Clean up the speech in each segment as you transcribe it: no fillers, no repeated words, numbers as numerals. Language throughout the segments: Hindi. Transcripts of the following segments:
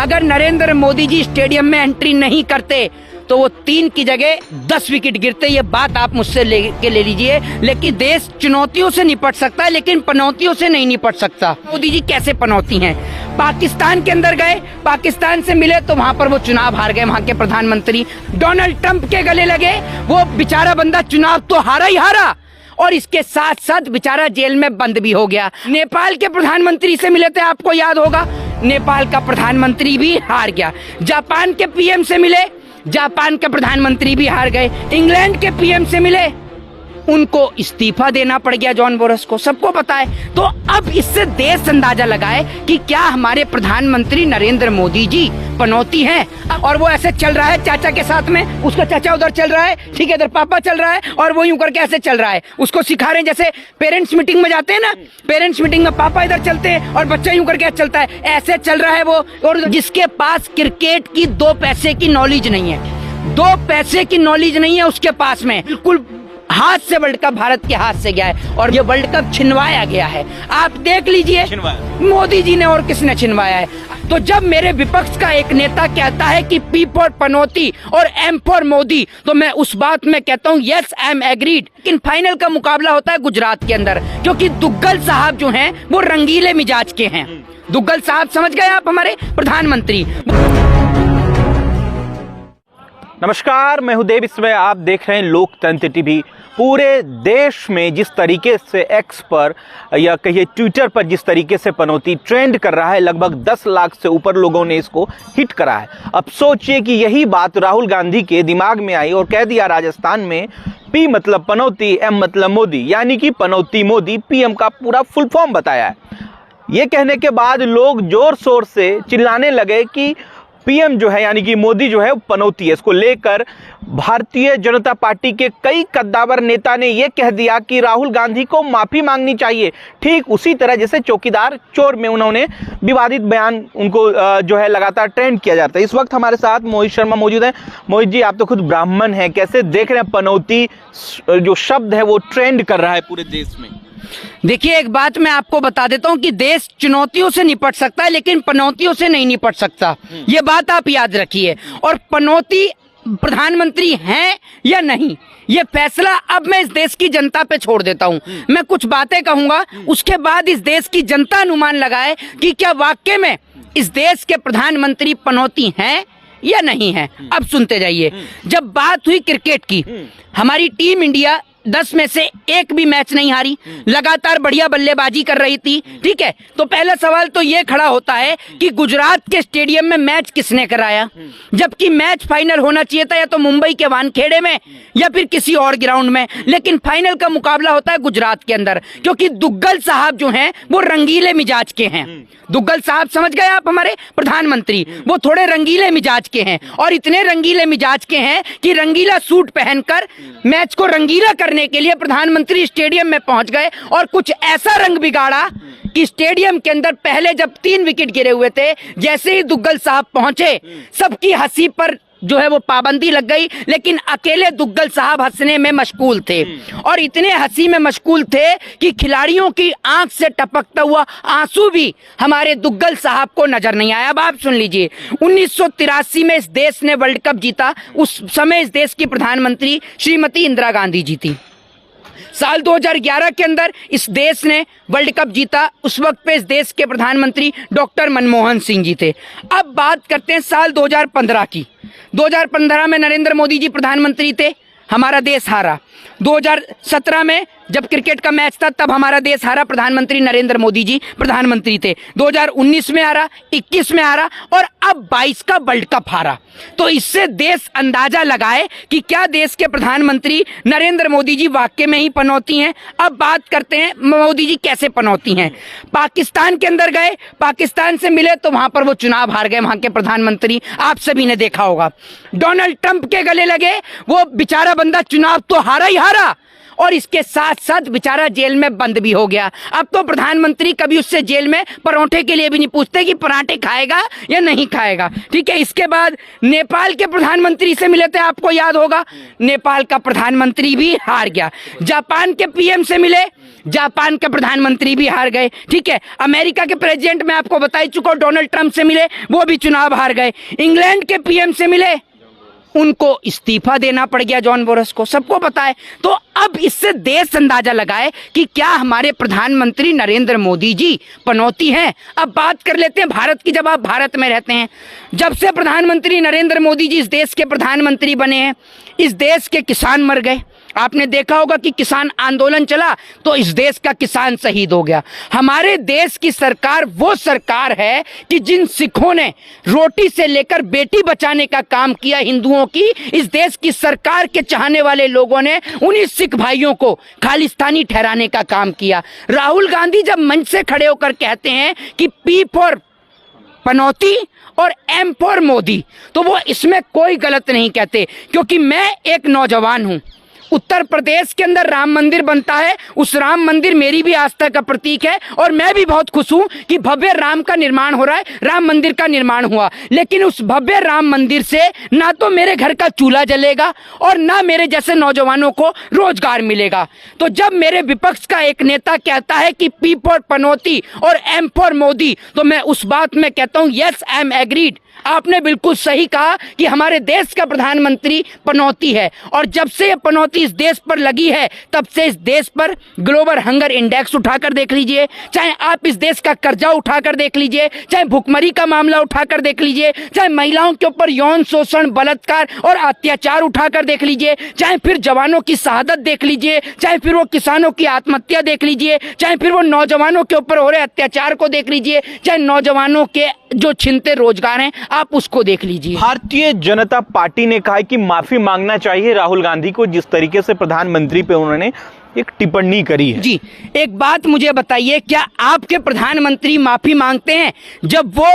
अगर नरेंद्र मोदी जी स्टेडियम में एंट्री नहीं करते तो वो 3 की जगह 10 विकेट गिरते। ये बात आप मुझसे ले लीजिए। लेकिन देश चुनौतियों से निपट सकता है, लेकिन पनौतियों से नहीं निपट सकता। मोदी जी कैसे पनौती हैं? पाकिस्तान के अंदर गए, पाकिस्तान से मिले तो वहां पर वो चुनाव हार गए। वहां के प्रधानमंत्री डोनाल्ड ट्रंप के गले लगे, वो बेचारा बंदा चुनाव तो हारा ही हारा, और इसके साथ साथ बेचारा जेल में बंद भी हो गया। नेपाल के प्रधानमंत्री से मिले थे, आपको याद होगा, नेपाल का प्रधानमंत्री भी हार गया। जापान के पीएम से मिले, जापान के प्रधानमंत्री भी हार गए। इंग्लैंड के पीएम से मिले, उनको इस्तीफा देना पड़ गया, जॉन बोरस को, सबको पता है। तो अब इससे देश अंदाजा लगाए कि क्या हमारे प्रधानमंत्री नरेंद्र मोदी जी पनौती हैं। और वो ऐसे चल रहा है चाचा के साथ में, उसका चाचा उधर चल रहा है, ठीक है, इधर पापा चल रहा है, और वो यूं करके ऐसे चल रहा है। उसको सिखा रहे हैं, जैसे पेरेंट्स मीटिंग में जाते हैं ना, पेरेंट्स मीटिंग में पापा इधर चलते हैं और बच्चा यूं करके चलता है, ऐसे चल रहा है वो। और जिसके पास क्रिकेट की 2 पैसे की नॉलेज नहीं है, 2 पैसे की नॉलेज नहीं है उसके पास में, बिल्कुल हाथ से वर्ल्ड कप भारत के हाथ से गया है, और ये वर्ल्ड कप छिनवाया गया है। आप देख लीजिए, मोदी जी ने, और किसने छिनवाया है? तो जब मेरे विपक्ष का एक नेता कहता है कि पी फॉर पनौती और एम फॉर मोदी, तो मैं उस बात में कहता हूँ यस, आई एम एग्रीड। लेकिन फाइनल का मुकाबला होता है गुजरात के अंदर, क्योंकि दुग्गल साहब जो हैं वो रंगीले मिजाज के हैं। दुग्गल साहब समझ गए आप, हमारे प्रधानमंत्री। नमस्कार, मैं हूं देव, इसमें आप देख रहे हैं लोकतंत्र टीवी। पूरे देश में जिस तरीके से एक्स पर या कहिए ट्विटर पर जिस तरीके से पनौती ट्रेंड कर रहा है, लगभग 10 लाख से ऊपर लोगों ने इसको हिट करा है। अब सोचिए कि यही बात राहुल गांधी के दिमाग में आई और कह दिया राजस्थान में, पी मतलब पनौती, एम मतलब मोदी, यानी कि पनौती मोदी, पीएम का पूरा फुल फॉर्म बताया है। ये कहने के बाद लोग जोर शोर से चिल्लाने लगे कि पीएम जो है यानी कि मोदी जो है पनौती है। इसको लेकर भारतीय जनता पार्टी के कई कद्दावर नेता ने यह कह दिया कि राहुल गांधी को माफी मांगनी चाहिए। ठीक उसी तरह जैसे चौकीदार चोर में उन्होंने विवादित बयान उनको जो है लगातार ट्रेंड किया जाता है। इस वक्त हमारे साथ मोहित शर्मा मौजूद हैं। मोहित जी, आप तो खुद ब्राह्मण हैं, कैसे देख रहे हैं पनौती जो शब्द है वो ट्रेंड कर रहा है पूरे देश में? देखिए, एक बात मैं आपको बता देता हूं कि देश चुनौतियों से निपट सकता है, लेकिन पनौतियों से नहीं निपट सकता। ये बात आप याद रखिए। और पनौती प्रधानमंत्री हैं या नहीं, ये फैसला अब मैं इस देश की जनता पे छोड़ देता हूं। मैं कुछ बातें कहूंगा, उसके बाद इस देश की जनता अनुमान लगाए कि क्या वाकई में इस देश के प्रधानमंत्री पनौती हैं या नहीं है। अब सुनते जाइए। जब बात हुई क्रिकेट की, हमारी टीम इंडिया 10 में से 1 भी मैच नहीं हारी, लगातार बढ़िया बल्लेबाजी कर रही थी, ठीक है। तो पहला सवाल तो ये खड़ा होता है कि गुजरात के स्टेडियम में मैच किसने कराया, जबकि मैच फाइनल होना चाहिए था या तो मुंबई के वानखेड़े में या फिर किसी और ग्राउंड में, लेकिन फाइनल का मुकाबला होता है गुजरात के अंदर, क्योंकि दुग्गल साहब जो हैं वो रंगीले मिजाज के हैं। दुग्गल साहब समझ गए आप, हमारे प्रधानमंत्री, वो थोड़े रंगीले मिजाज के हैं, और इतने रंगीले मिजाज के हैं कि रंगीला सूट पहनकर मैच को रंगीला करने के लिए प्रधानमंत्री स्टेडियम में पहुंच गए और कुछ ऐसा रंग बिगाड़ा कि स्टेडियम के अंदर पहले जब 3 विकेट गिरे हुए थे, जैसे ही दुग्गल साहब पहुंचे सबकी हंसी पर जो है वो पाबंदी लग गई, लेकिन अकेले दुग्गल साहब हंसने में मशगूल थे, और इतने हंसी में मशगूल थे कि खिलाड़ियों की आंख से टपकता हुआ आंसू भी हमारे दुग्गल साहब को नजर नहीं आया। अब आप सुन लीजिए, 1983 में इस देश ने वर्ल्ड कप जीता, उस समय इस देश की प्रधानमंत्री श्रीमती इंदिरा गांधी जी थी। साल 2011 के अंदर इस देश ने वर्ल्ड कप जीता, उस वक्त पे इस देश के प्रधानमंत्री डॉक्टर मनमोहन सिंह जी थे। अब बात करते हैं साल 2015 की। 2015 में नरेंद्र मोदी जी प्रधानमंत्री थे, हमारा देश हारा। 2017 में जब क्रिकेट का मैच था तब हमारा देश हारा, प्रधानमंत्री नरेंद्र मोदी जी प्रधानमंत्री थे। 2019 में हारा, 21 में हारा, और अब 22 का वर्ल्ड कप हारा। तो इससे देश अंदाजा लगाए कि क्या देश के प्रधानमंत्री नरेंद्र मोदी जी वाकई में ही पनौती हैं। अब बात करते हैं मोदी जी कैसे पनौती हैं। पाकिस्तान के अंदर गए, पाकिस्तान से मिले तो वहां पर वो चुनाव हार गए। वहां के प्रधानमंत्री आप सभी ने देखा होगा, डोनाल्ड ट्रंप के गले लगे, वो बेचारा बंदा चुनाव तो हारा ही हारा, और इसके साथ साथ बेचारा जेल में बंद भी हो गया। अब तो प्रधानमंत्री कभी उससे जेल में परोठे के लिए भी नहीं पूछते कि पराठे खाएगा या नहीं खाएगा, ठीक है। इसके बाद नेपाल के प्रधानमंत्री से मिले थे, आपको याद होगा, नेपाल का प्रधानमंत्री भी हार गया। जापान के पीएम से मिले, जापान के प्रधानमंत्री भी हार गए, ठीक है। अमेरिका के प्रेसिडेंट मैं आपको बता ही चुका हूं, डोनाल्ड ट्रंप से मिले, वो भी चुनाव हार गए। इंग्लैंड के पीएम से मिले, उनको इस्तीफा देना पड़ गया, जॉन बोरस को, सबको पता है। तो अब इससे देश अंदाजा लगाए कि क्या हमारे प्रधानमंत्री नरेंद्र मोदी जी पनौती हैं। अब बात कर लेते हैं भारत की, जब आप भारत में रहते हैं। जब से प्रधानमंत्री नरेंद्र मोदी जी इस देश के प्रधानमंत्री बने हैं, इस देश के किसान मर गए। आपने देखा होगा कि किसान आंदोलन चला तो इस देश का किसान शहीद हो गया। हमारे देश की सरकार वो सरकार है कि जिन सिखों ने रोटी से लेकर बेटी बचाने का काम किया हिंदुओं की, इस देश की सरकार के चाहने वाले लोगों ने उन्हीं सिख भाइयों को खालिस्तानी ठहराने का काम किया। राहुल गांधी जब मंच से खड़े होकर कहते हैं कि पी फॉर पनौती और एम फॉर मोदी, तो वो इसमें कोई गलत नहीं कहते, क्योंकि मैं एक नौजवान हूं। उत्तर प्रदेश के अंदर राम मंदिर बनता है, उस राम मंदिर मेरी भी आस्था का प्रतीक है और मैं भी बहुत खुश हूं कि भव्य राम का निर्माण हो रहा है, राम मंदिर का निर्माण हुआ। लेकिन उस भव्य राम मंदिर से ना तो मेरे घर का चूल्हा जलेगा और ना मेरे जैसे नौजवानों को रोजगार मिलेगा। तो जब मेरे विपक्ष का एक नेता कहता है कि पी फॉर पनौती और एम फॉर मोदी, तो मैं उस बात में कहता हूं यस आई एम एग्रीड। आपने बिल्कुल सही कहा कि हमारे देश का प्रधानमंत्री पनौती है, और जब से ये पनौती इस देश पर लगी है तब से इस देश पर ग्लोबल हंगर इंडेक्स उठाकर देख लीजिए, चाहे आप इस देश का कर्जा उठाकर देख लीजिए, चाहे भुखमरी का मामला उठाकर देख लीजिए, चाहे महिलाओं के ऊपर यौन शोषण, बलात्कार और अत्याचार उठाकर देख लीजिए, चाहे फिर जवानों की शहादत देख लीजिए, चाहे फिर वो किसानों की आत्महत्या देख लीजिए, चाहे फिर वो नौजवानों के ऊपर हो रहे अत्याचार को देख लीजिए, चाहे नौजवानों के जो छिनते रोजगार हैं आप उसको देख लीजिए। भारतीय जनता पार्टी ने कहा है कि माफी मांगना चाहिए राहुल गांधी को, जिस तरीके से प्रधानमंत्री पे उन्होंने एक टिप्पणी करी है। जी, एक बात मुझे बताइए, क्या आपके प्रधानमंत्री माफी मांगते हैं जब वो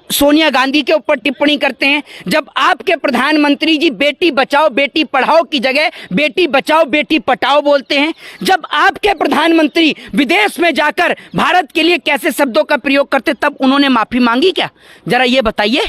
सोनिया गांधी के ऊपर टिप्पणी करते हैं? जब आपके प्रधानमंत्री जी बेटी बचाओ बेटी पढ़ाओ की जगह बेटी बचाओ बेटी पटाओ बोलते हैं? जब आपके प्रधानमंत्री विदेश में जाकर भारत के लिए कैसे शब्दों का प्रयोग करते, तब उन्होंने माफी मांगी क्या? जरा ये बताइए।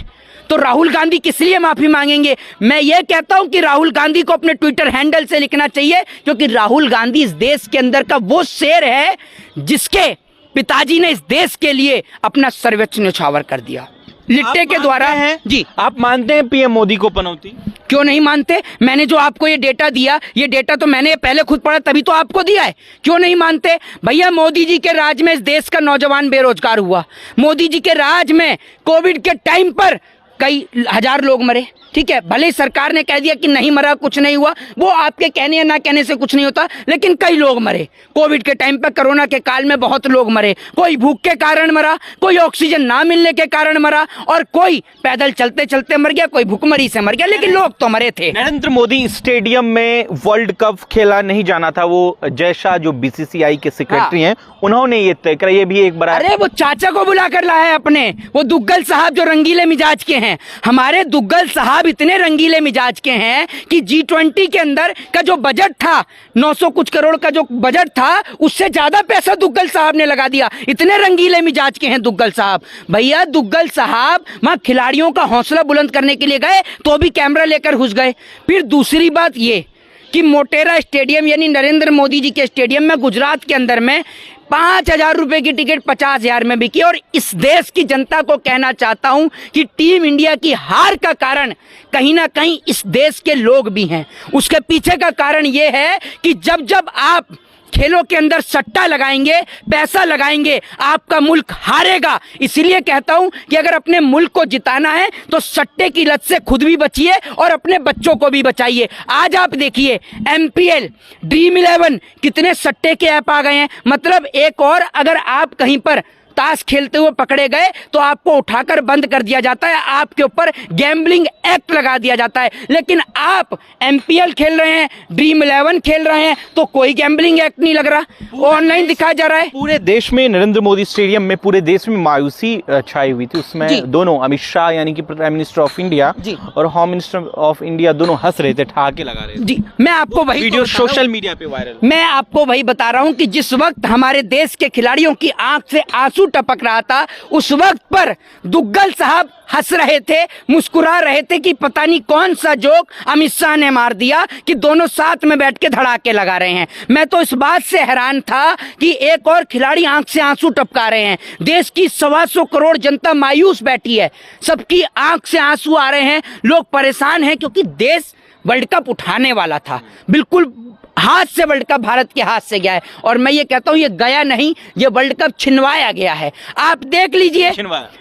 तो राहुल गांधी किस लिए माफी मांगेंगे? मैं ये कहता हूं कि राहुल गांधी को अपने ट्विटर हैंडल से लिखना चाहिए, क्योंकि राहुल गांधी इस देश के अंदर का वो शेर है जिसके पिताजी ने इस देश के लिए अपना सर्वोच्च न्यौछावर कर दिया लिट्टे के द्वारा। हैं जी, आप मानते हैं पीएम मोदी को पनौती? क्यों नहीं मानते? मैंने जो आपको ये डेटा दिया, ये डेटा तो मैंने पहले खुद पढ़ा तभी तो आपको दिया है। क्यों नहीं मानते? भैया, मोदी जी के राज में इस देश का नौजवान बेरोजगार हुआ। मोदी जी के राज में कोविड के टाइम पर कई हजार लोग मरे, ठीक है। भले ही सरकार ने कह दिया कि नहीं मरा, कुछ नहीं हुआ, वो आपके कहने या ना कहने से कुछ नहीं होता, लेकिन कई लोग मरे कोविड के टाइम पे। कोरोना के काल में बहुत लोग मरे, कोई भूख के कारण मरा, कोई ऑक्सीजन ना मिलने के कारण मरा, और कोई पैदल चलते चलते मर गया, कोई भूखमरी से मर गया, लेकिन लोग तो मरे थे। नरेंद्र मोदी स्टेडियम में वर्ल्ड कप खेला नहीं जाना था, वो जय शाह जो बीसीसीआई के सेक्रेटरी हैं, उन्होंने ये तय करा। ये भी एक बड़ा, अरे वो चाचा को बुला कर लाया है अपने, वो दुग्गल साहब जो रंगीले मिजाज के हैं। हमारे दुग्गल साहब इतने रंगीले मिजाज के हैं कि G20 के अंदर का जो बजट था, 900 कुछ करोड़ का जो बजट था, उससे ज्यादा पैसा दुग्गल साहब ने लगा दिया। इतने रंगीले मिजाज के हैं दुग्गल साहब। भैया, दुग्गल साहब वहां खिलाड़ियों का हौसला बुलंद करने के लिए गए तो भी कैमरा लेकर घुस गए। फिर दूसरी बात ये कि मोटेरा स्टेडियम यानी नरेंद्र मोदी जी के स्टेडियम में गुजरात के अंदर में 5,000 रुपए की टिकट 50,000 में बिकी। और इस देश की जनता को कहना चाहता हूं कि टीम इंडिया की हार का कारण कहीं ना कहीं इस देश के लोग भी हैं। उसके पीछे का कारण यह है कि जब जब आप खेलों के अंदर सट्टा लगाएंगे, पैसा लगाएंगे, आपका मुल्क हारेगा। इसीलिए कहता हूं कि अगर अपने मुल्क को जिताना है तो सट्टे की लत से खुद भी बचिए और अपने बच्चों को भी बचाइए। आज आप देखिए MPL, ड्रीम 11 कितने सट्टे के ऐप आ गए हैं। मतलब एक और अगर आप कहीं पर ताश खेलते हुए पकड़े गए तो आपको उठाकर बंद कर दिया जाता है, आपके ऊपर गैम्बलिंग एक्ट लगा दिया जाता है। लेकिन आप MPL खेल रहे हैं, ड्रीम 11 खेल रहे हैं, तो कोई गैम्बलिंग एक्ट नहीं लग रहा, ऑनलाइन दिखाया जा रहा है। पूरे देश में नरेंद्र मोदी स्टेडियम में पूरे देश में मायूसी छाई हुई थी। उसमें दोनों अमित शाह यानी कि प्राइम मिनिस्टर ऑफ इंडिया और होम मिनिस्टर ऑफ इंडिया दोनों हंस रहे थे, ठहाके लगा रहे थे। जी, मैं आपको वही वीडियो सोशल मीडिया पे वायरल। मैं आपको वही बता रहा हूं कि जिस वक्त हमारे देश के खिलाड़ियों की आंख से आंसू आंसू टपक रहा था, उस वक्त पर दुग्गल साहब हंस रहे थे, मुस्कुरा रहे थे कि पता नहीं कौन सा जोक अमित शाह ने मार दिया कि दोनों साथ में बैठ के धड़ाके लगा रहे हैं। मैं तो इस बात से हैरान था कि एक और खिलाड़ी आंख से आंसू टपका रहे हैं। देश की 125 करोड़ जनता मायूस बैठी है, सबकी आंख से आंसू आ रहे हैं, लोग परेशान हैं क्योंकि देश वर्ल्ड कप उठाने वाला था। बिल्कुल हाथ से वर्ल्ड कप भारत के हाथ से गया है, और मैं ये कहता हूं ये गया नहीं, ये वर्ल्ड कप छिनवाया गया है। आप देख लीजिए,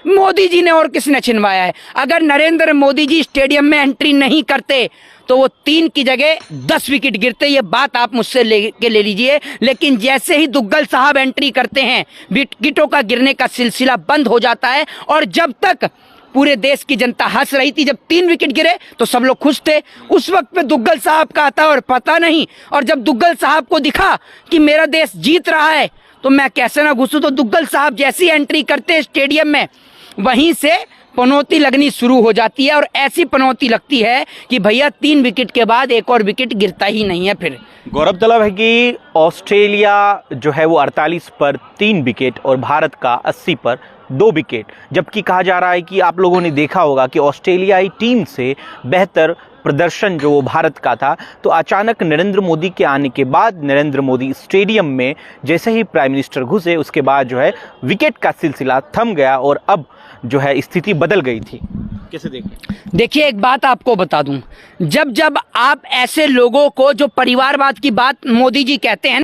मोदी जी ने, और किसने छिनवाया है? अगर नरेंद्र मोदी जी स्टेडियम में एंट्री नहीं करते तो वो 3 की जगह 10 विकेट गिरते, ये बात आप मुझसे ले लीजिए। लेकिन जैसे ही दुग्गल साहब एंट्री करते हैं, विकेटों का गिरने का सिलसिला बंद हो जाता है। और जब तक पूरे देश की जनता हंस रही थी, जब 3 विकेट गिरे तो सब लोग खुश थे, उस वक्त पे दुग्गल साहब का आता और पता नहीं। और जब दुग्गल साहब को दिखा कि मेरा देश जीत रहा है तो मैं कैसे ना घुसूं, तो दुग्गल साहब जैसी एंट्री करते स्टेडियम में, वहीं से पनौती लगनी शुरू हो जाती है। और ऐसी पनौती लगती है कि भैया 3 विकेट के बाद एक और विकेट गिरता ही नहीं है। फिर गौरव तलब है कि ऑस्ट्रेलिया जो है वो 48 पर 3 विकेट और भारत का 80 पर 2 विकेट, जबकि कहा जा रहा है कि आप लोगों ने देखा होगा कि ऑस्ट्रेलियाई टीम से बेहतर प्रदर्शन जो भारत का था। तो अचानक नरेंद्र मोदी के आने के बाद, नरेंद्र मोदी स्टेडियम में जैसे ही प्राइम मिनिस्टर घुसे, उसके बाद जो है विकेट का सिलसिला थम गया और अब जो है स्थिति बदल गई थी। कैसे देखें? देखिए, एक बात आपको बता दूं, जब जब आप ऐसे लोगों को जो परिवारवाद की बात मोदी जी कहते हैं